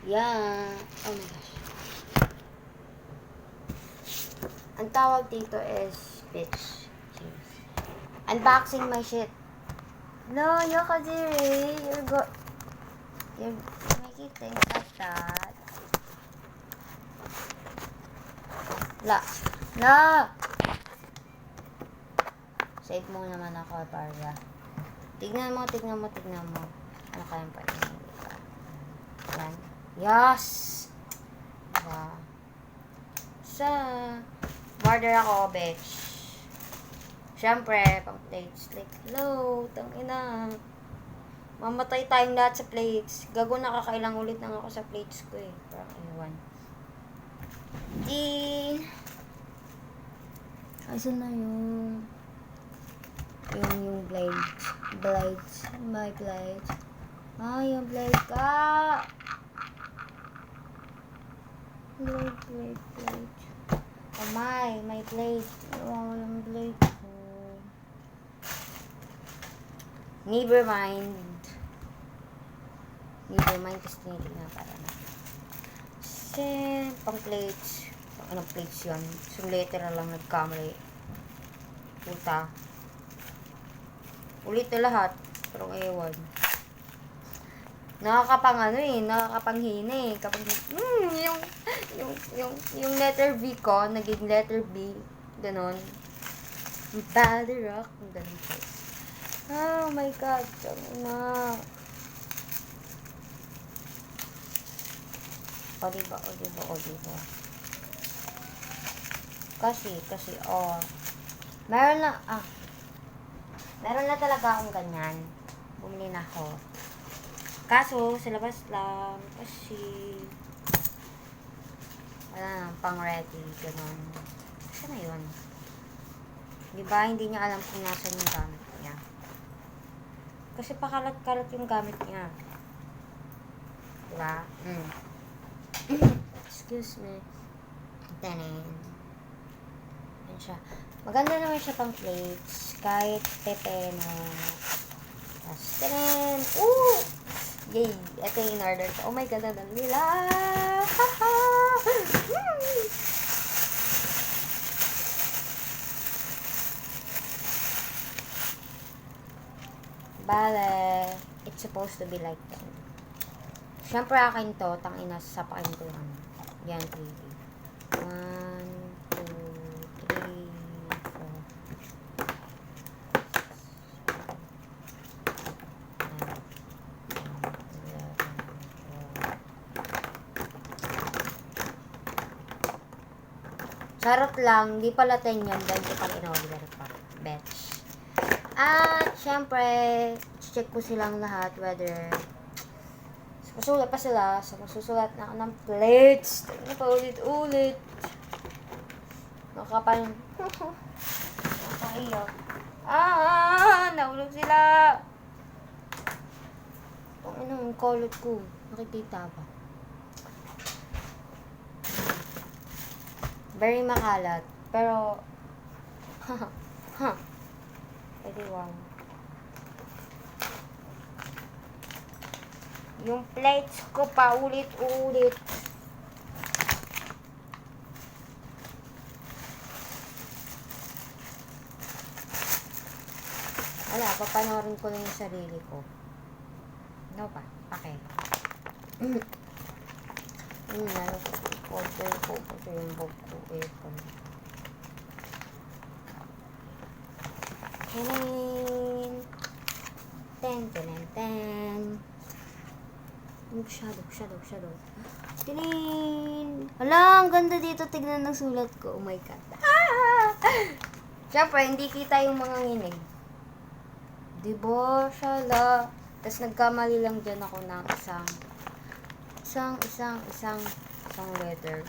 Yeah. Oh my gosh. Ang tawag dito is bitch. Cheers. Unboxing my shit. No, Yokajiri. You're making things like that. La. Save mo naman ako para. Tignan mo. Ano kayang pwede mo? Yan. Yes! Diba? Murder ako, bitch. Siyempre, pang plates. Like, hello, tangina. Mamatay tayong lahat sa plates. Gago, nakakailang ulit lang ako sa plates ko eh. Parang iwan. Asan na yung blades. My blades. Yung blade ka. Blade. Oh my blade. Yung blade ko. Never mind. Kasi tinitignan para na. Kasi, pang plates. Anong plates yun? So, letter lang nagkamali. Puta. Ulit na lahat. Pero ewan. Nakakapanghina eh. Kapag, yung letter V ko, naging letter B. Ganon. Body rock. Ganon po. Oh my God. Tangina. O diba. Kasi, meron na talaga akong ganyan. Bumili na ako. Kaso, sa labas lang. Kasi, wala nang pang ready. Ganon. Kasi na yun. Diba, hindi niya alam kung nasan yung gamit niya. Kasi pakalat-kalat yung gamit niya. Diba? Excuse me. Tanin. Yan siya. Maganda naman siya pang plates. Kahit pepeno. Tapos, tanin. Yay! Ito yung in-order ko. Oh my God, ang nila! Bale, it's supposed to be like that. Siyempre akin to, tangina, sasapakin ko lang. Yan, 3D. 1, 2, 3, 4. Charot lang, di pala 10 yan, dahil ko pang in-order pa. Betch. At, syempre, check ko silang lahat, whether masulat pa sila, so masusulat na ako ng plates. Tignan pa ulit. Nakakaiyak. Nahulog sila. Ang kulot ko. Nakikita ba? Very makalat. Pero, pwede wow. Yung plates ko pa ulit-ulit. Wala, papanoorin ko lang yung sarili ko. Ano ba? Okay. Lalo ko yung bog ko. Ten. Shadow. Tinin! Hala, ang ganda dito. Tignan ng sulat ko. Oh my God. Siyempre, hindi kita yung mga nginig. Diba? Shala. Tapos nagkamali lang dyan ako ng isang letter.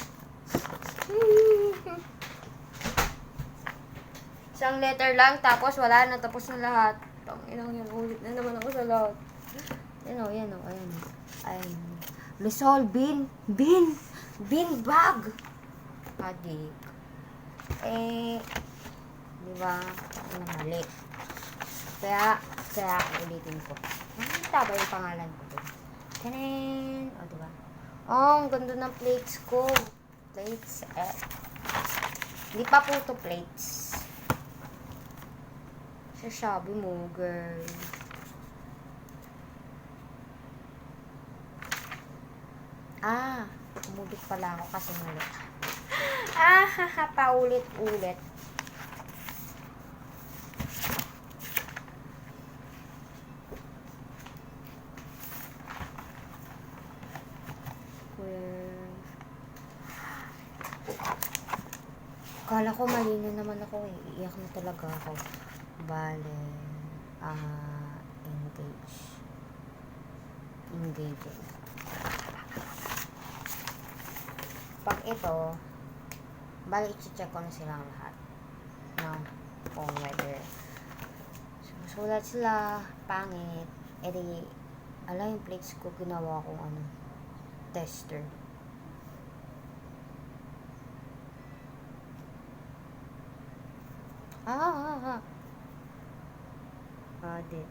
Isang letter lang, tapos wala na. Tapos na lahat. Tanginang yan. Ulit na naman ako sa lahat. Ayan. Lysol, bin bag. Adik. Diba? Ano mali. Kaya ulitin ko. Nakita ba yung pangalan ko doon? Tanin! O, diba? Oh, ang ganda ng plates ko. Plates, Hindi pa po to plates. Sasabi mo, girl. Umubit pala ako kasi mali. Paulit-ulit. Kala ko malino naman ako eh. Iiyak na talaga ako. Bale, engaging. Pag ito, bale i-check ko na silang lahat. No? Kung whether susulat sila, pangit, edi, yung plates ko ginawa kong tester. Audit.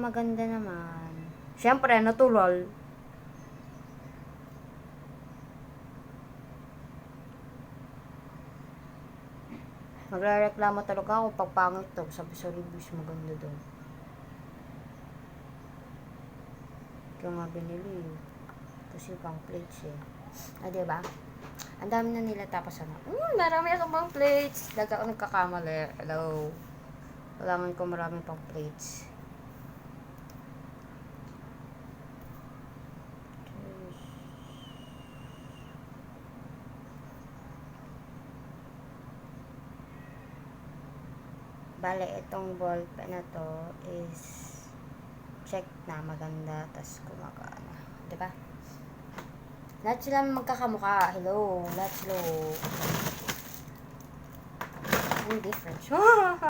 Maganda naman. Siyempre, natural. Magrereklamo talaga ako pag pangit to. Sabi sa reviews, maganda daw. Kaya nga binili. Kasi pang plates eh. Diba? Ang dami na nila tapos marami akong pang plates. Daga ako nagkakamali. Hello. Kailangan ko marami pang plates. Bale, itong ball pen na to is check na maganda, tas gumagana. Diba? Lahat sila magkakamukha. Hello, let's go. Ang difference.